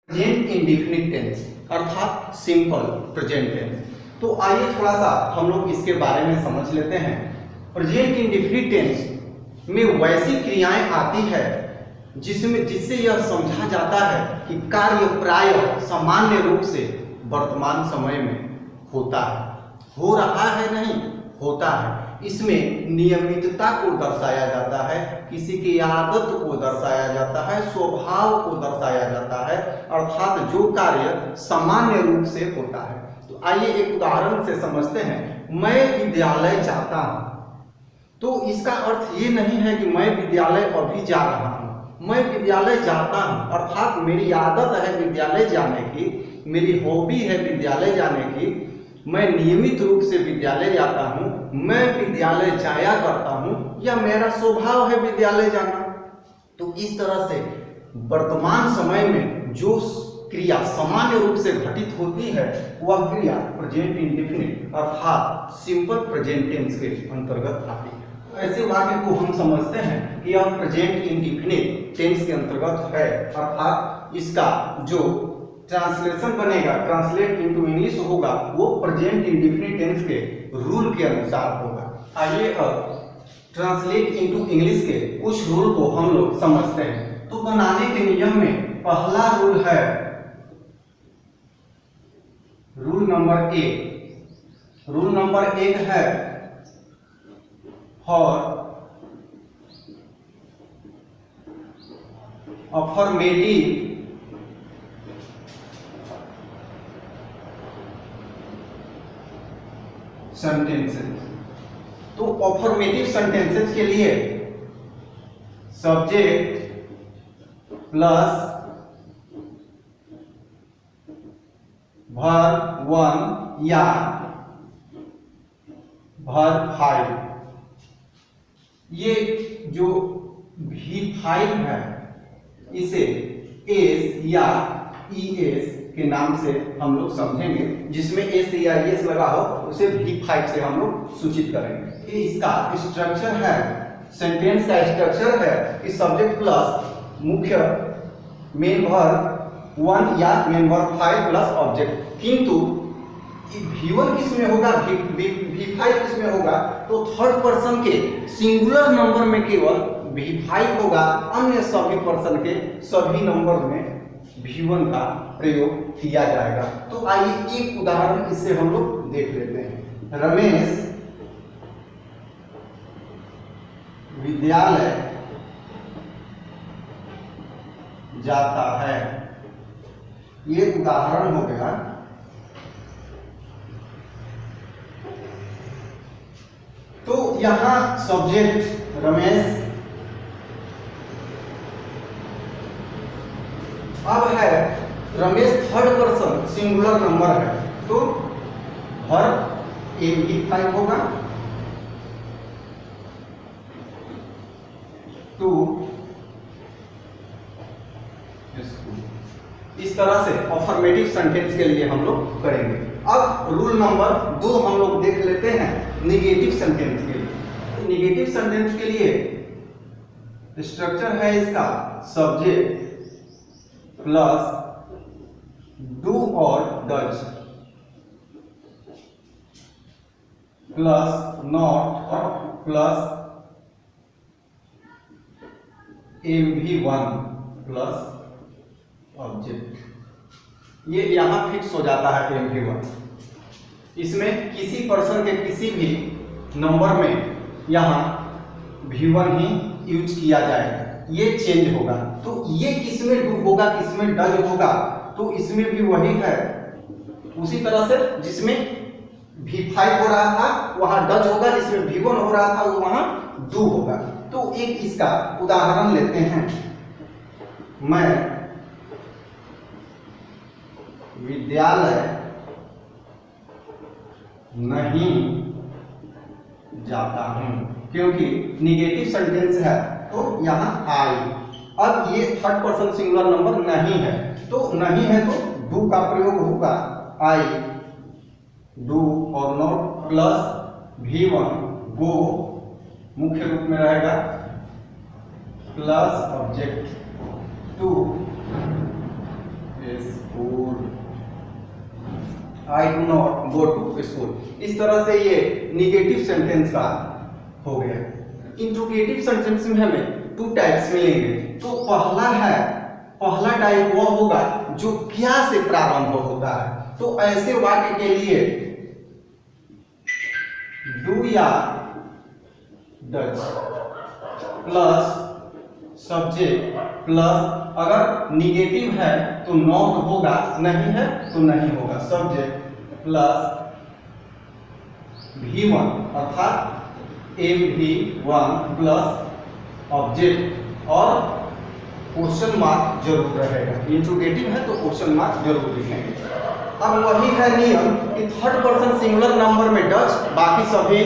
Present indefinite tense अर्थात simple present tense. तो आइए थोड़ा सा हम लोग इसके बारे में समझ लेते हैं। प्रेजेंट इंडेफिनिट टेंस में वैसी क्रियाएं आती है जिससे यह समझा जाता है कि कार्य प्रायः सामान्य रूप से वर्तमान समय में होता है, हो रहा है नहीं, होता है। इसमें नियमितता को दर्शाया जाता है, किसी की आदत को दर्शाया जाता है, स्वभाव को दर्शाया जाता है, अर्थात जो कार्य सामान्य रूप से होता है। तो आइए एक उदाहरण से समझते हैं। मैं विद्यालय जाता हूं, तो इसका अर्थ ये नहीं है कि मैं विद्यालय अभी जा रहा हूं। मैं विद्यालय जाता हूं अर्थात मेरी आदत है विद्यालय जाने की, मेरी हॉबी है विद्यालय जाने की, मैं नियमित रूप से विद्यालय जाता हूं, मैं विद्यालय जाया करता हूं, या मेरा स्वभाव है विद्यालय जाना। तो इस तरह से वर्तमान समय में जो क्रिया सामान्य रूप से घटित होती है वह क्रिया प्रेजेंट इंडेफिनिट अर्थात सिंपल प्रेजेंट टेंस के अंतर्गत आती है। ऐसे वाक्य को हम समझते हैं कि यह प्रेजेंट इंडेफिनिट टेंस के अंतर्गत है, अर्थात इसका जो ट्रांसलेशन बनेगा, ट्रांसलेट इनटू इंग्लिश होगा, वो प्रेजेंट इंडेफिनिट टेंस के रूल के अनुसार होगा। आइए अब ट्रांसलेट इनटू इंग्लिश के कुछ रूल को हम लोग समझते हैं। तो बनाने के नियम में पहला रूल है रूल नंबर 1। रूल नंबर 1 है फॉर अफर्मेटिव सेंटेंसेस। तो अफर्मेटिव सेंटेंसेस के लिए सब्जेक्ट प्लस वर्ब 1 या वर्ब 5, ये जो V5 है इसे एस या ES के नाम से हम लोग समझेंगे। जिसमें एस या ES लगा हो उसे V5 से हम लोग सूचित करेंगे। ये इसका स्ट्रक्चर है, सेंटेंस का स्ट्रक्चर है कि सब्जेक्ट प्लस मुख्य मेन वर्ब 1 या मेन वर्ब 5 प्लस ऑब्जेक्ट। किंतु V1 किस में होगा, V5 किस में होगा, तो थर्ड पर्सन के सिंगुलर नंबर में केवल V5 होगा, अन्य सभी पर्सन के सभी नंबर में V1 का प्रयोग किया जाएगा। तो आइए एक उदाहरण इससे हम लोग देख लेते हैं। रमेश विद्यालय जाता है, ये उदाहरण हो गया। तो यहां सब्जेक्ट रमेश, अब है Ramesh third person singular number है, तो वर्ब V5 होगा, टू इस तरह से अफर्मेटिव सेंटेंस के लिए हम लोग करेंगे। अब रूल नंबर 2 हम लोग देख लेते हैं निगेटिव सेंटेंस के लिए। निगेटिव सेंटेंस के लिए स्ट्रक्चर है इसका सब्जेक्ट प्लस डू और does plus not plus MV1 plus object. ये यहां फिक्स हो जाता है MV1। इसमें किसी पर्सन के किसी भी नंबर में यहां V1 ही यूज किया जाएगा, ये चेंज होगा। तो ये किसमें डू होगा, किसमें डज होगा, तो इसमें भी वही है। उसी तरह से जिसमें V5 हो रहा था वहां डज होगा, जिसमें V1 हो रहा था वहां डू होगा। तो एक इसका उदाहरण लेते हैं। मैं विद्यालय नहीं जाता हूं, क्योंकि निगेटिव सेंटेंस है तो यहां आई। अब ये थर्ड पर्सन सिंगुलर नंबर नहीं है, तो नहीं है तो डू का प्रयोग होगा, आई डू और नॉट प्लस V1 गो मुख्य रूप में रहेगा plus object to school, I do not go to school. इस तरह से ये निगेटिव सेंटेंस का हो गया। इंट्रोगेटिव सेंटेंस में हमें 2 टाइप्स मिलेंगे। तो पहला टाइप वो होगा जो क्या से प्रारंभ होता है। तो ऐसे वाक्य के लिए डू या डज प्लस सब्जेक्ट प्लस, अगर निगेटिव है तो नॉट होगा, नहीं है तो नहीं होगा, सब्जेक्ट प्लस V1 अर्थात MV1 प्लस ऑब्जेक्ट और क्वेश्चन मार्क जरूर रहेगा। इंट्रोगेटिव है तो क्वेश्चन मार्क जरूर लिखेंगे। अब वही है नियम कि थर्ड पर्सन सिंगुलर नंबर में डज, बाकी सभी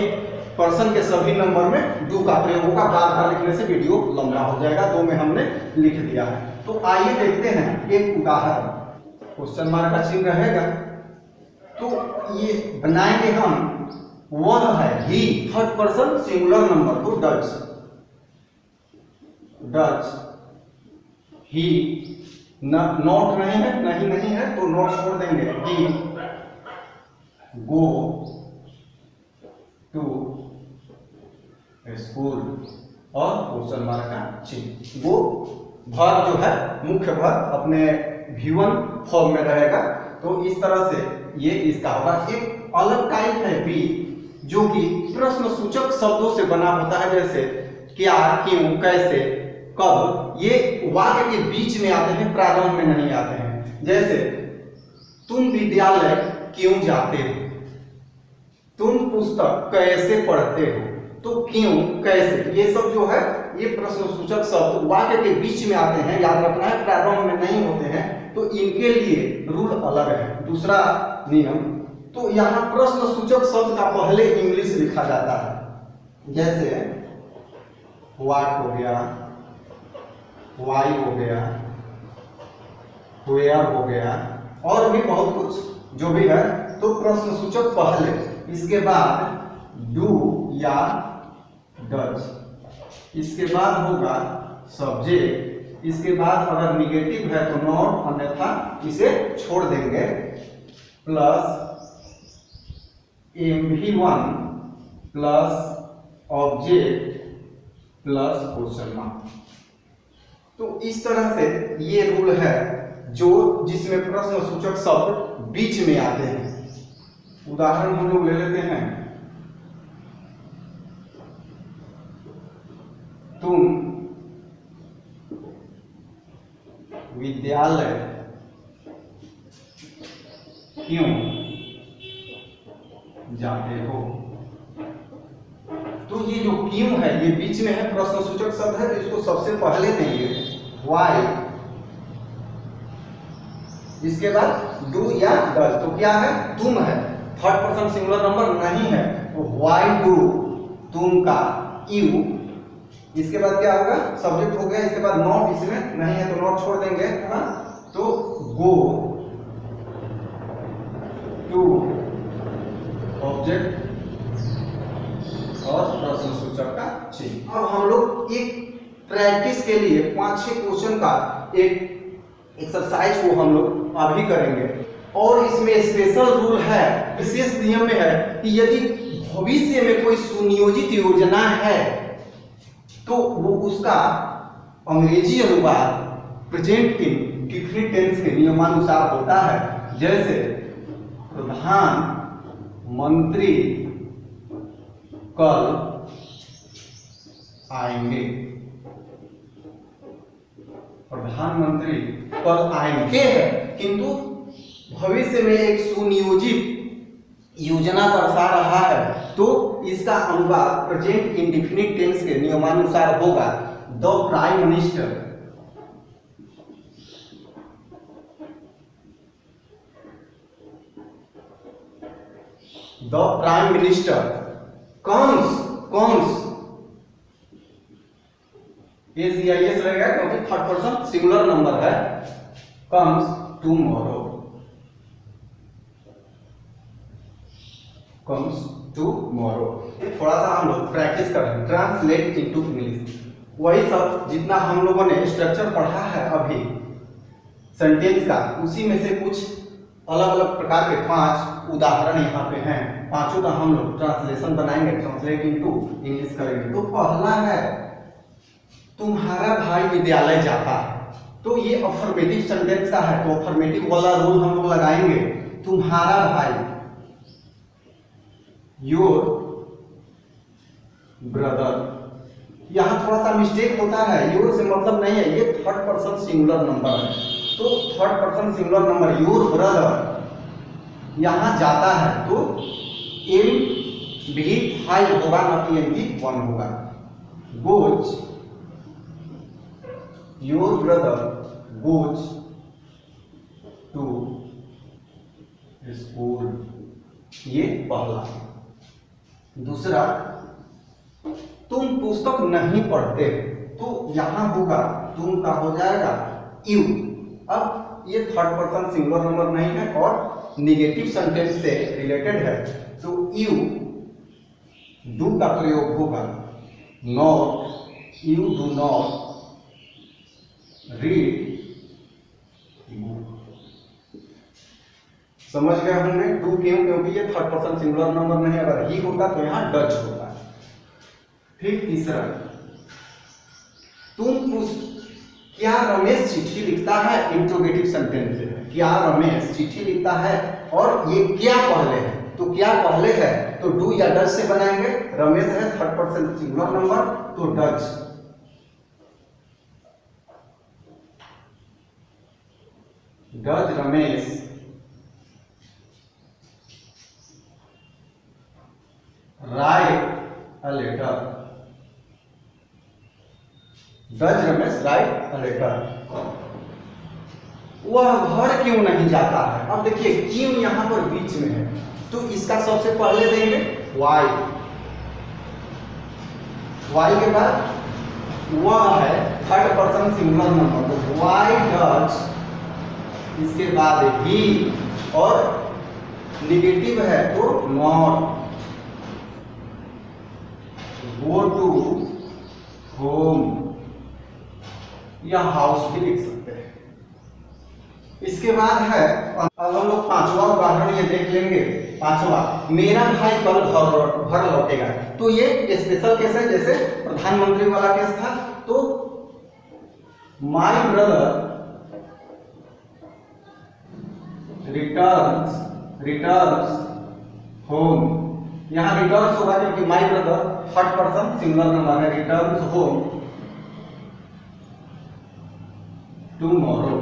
पर्सन के सभी नंबर में डू का प्रयोग होगा। बार बार लिखने से वीडियो लंबा हो जाएगा, 2 में हमने लिख दिया है। तो आइए देखते हैं एक उदाहरण। क्वेश्चन मार्क का चिन्ह रहेगा तो ये बनाएंगे हम। वह है ही, थर्ड पर्सन सिंगुलर नंबर, तो डज ही, नॉट नहीं है, नहीं है तो नॉट छोड़ देंगे। ही गो टू स्कूल और क्वेश्चन मार्क का चिन्ह। वो वर्ब जो है मुख्य वर्ब अपने V1 फॉर्म में रहेगा। तो इस तरह से ये इसका होगा। एक अलग टाइप है बी जो कि प्रश्न सूचक शब्दों से बना होता है, जैसे क्या, क्यों, कैसे, कब। ये वाक्य के बीच में आते हैं, प्रारंभ में नहीं आते हैं। जैसे तुम विद्यालय क्यों जाते हो, तुम पुस्तक कैसे पढ़ते हो, तो क्यों, कैसे, ये सब जो है ये प्रश्न सूचक शब्द वाक्य के बीच में आते हैं। याद रखना है, प्रारंभ में नहीं होते हैं। तो इनके लिए रूल अलग है। दूसरा नियम, तो यहाँ प्रश्न सूचक शब्द का पहले इंग्लिश लिखा जाता है। जैसे व्हाट हो गया, वाई हो गया, वेयर हो गया और भी बहुत कुछ जो भी है। तो प्रश्न सूचक पहले, इसके बाद डू या डज, इसके बाद होगा सब्जेक्ट, इसके बाद अगर निगेटिव है तो नॉट, अन्यथा इसे छोड़ देंगे, plus MV1 plus object plus question mark. तो इस तरह से ये रूल है जो जिसमें प्रश्न सूचक शब्द बीच में आते हैं। उदाहरण हम लोग ले लेते हैं। तुम विद्यालय क्यों जाते हो। तो ये जो क्यों है ये बीच में है, प्रश्न सूचक शब्द है, तो इसको सबसे पहले देंगे वाई, इसके बाद डू या डज। तो क्या है, तुम है, थर्ड पर्सन सिंगुलर नंबर नहीं है, तो वाई डू, तुम का यू, इसके बाद क्या होगा, सब्जेक्ट हो गया, इसके बाद नॉट, इसमें नहीं है तो नॉट छोड़ देंगे। हाँ, तो गो टू ऑब्जेक्ट और प्रश्न सूचक का चिन्ह। अब हम लोग एक प्रैक्टिस के लिए 5-6 क्वेश्चन का एक एक्सरसाइज को हम लोग अभी करेंगे। और इसमें स्पेशल रूल है, विशेष नियम में है कि यदि भविष्य में कोई सुनियोजित योजना है तो वो उसका अंग्रेजी अनुवाद प्रेजेंट इंडेफिनिट टेंस के नियमानुसार होता है। जैसे प्रधानमंत्री कल आएंगे, प्रधानमंत्री कल आएंगे है, किंतु भविष्य में एक सुनियोजित योजना दर्शा रहा है, तो इसका अनुवाद प्रेजेंट इंडेफिनिट टेंस के नियमानुसार होगा। The prime minister, the prime minister comes S रहेगा क्योंकि थर्ड पर्सन सिंगुलर नंबर है, कम्स टुमारो, कम्स टुमारो। थोड़ा सा हम लोग प्रैक्टिस करें, ट्रांसलेट इनटू इंग्लिश। वही सब जितना हम लोगों ने स्ट्रक्चर पढ़ा है अभी सेंटेंस का, उसी में से कुछ अलग अलग प्रकार के 5 उदाहरण यहाँ पे हैं। पांचों का हम लोग ट्रांसलेशन बनाएंगे, ट्रांसलेट इनटू इंग्लिश करेंगे। तो पहला है तुम्हारा भाई विद्यालय जाता है। तो ये अफर्मेटिव सेंटेंस का है, तो अफर्मेटिव वाला रूल हम लोग लगाएंगे। तुम्हारा भाई, योर ब्रदर। यहां थोड़ा सा मिस्टेक होता है, योर से मतलब नहीं है, ये थर्ड पर्सन सिंगुलर नंबर है। तो third person singular number your brother यहां जाता है तो एम भी 5 होगा, ना कि एम भी 1 होगा। Goes, your brother goes to school, ये पहला। दूसरा, तुम पुस्तक नहीं पढ़ते, तो यहां होगा तुम का हो जाएगा यू। अब ये थर्ड पर्सन सिंगुलर नंबर नहीं है और निगेटिव सेंटेंस से रिलेटेड है, तो यू डू का प्रयोग होगा। Not, you do not read book. समझ गए हमने? डू क्यों? क्योंकि ये थर्ड पर्सन सिंगुलर नंबर नहीं, अगर ही होता तो यहां डच होता। फिर तीसरा, क्या रमेश चिट्ठी लिखता है? इंट्रोगेटिव सेंटेंस है, क्या रमेश चिट्ठी लिखता है, और ये क्या पहले है, तो क्या पहले है तो डू या डच से बनाएंगे। रमेश है थर्ड पर्सन सिंगुलर नंबर, तो डच। Does Ramesh write a letter. Does Ramesh write a letter. वह घर क्यों नहीं जाता है? अब देखिए क्यों यहां पर बीच में है, तो इसका सबसे पहले देंगे वाई। वाई के बाद वह है थर्ड पर्सन सिंगुलर नंबर, तो वाई डज, इसके बाद ही, और निगेटिव है तो नॉट गो टू होम, या हाउस भी लिख सकते हैं। इसके बाद है, अब हम लोग पांचवा उदाहरण ये देख लेंगे। पांचवा, मेरा भाई कल घर लौटेगा। तो ये स्पेशल केस है, जैसे प्रधानमंत्री वाला केस था। तो माय ब्रदर रिटर्न्स होम। यहां रिटर्न्स होगा क्योंकि my brother third person singular number है। Returns home tomorrow.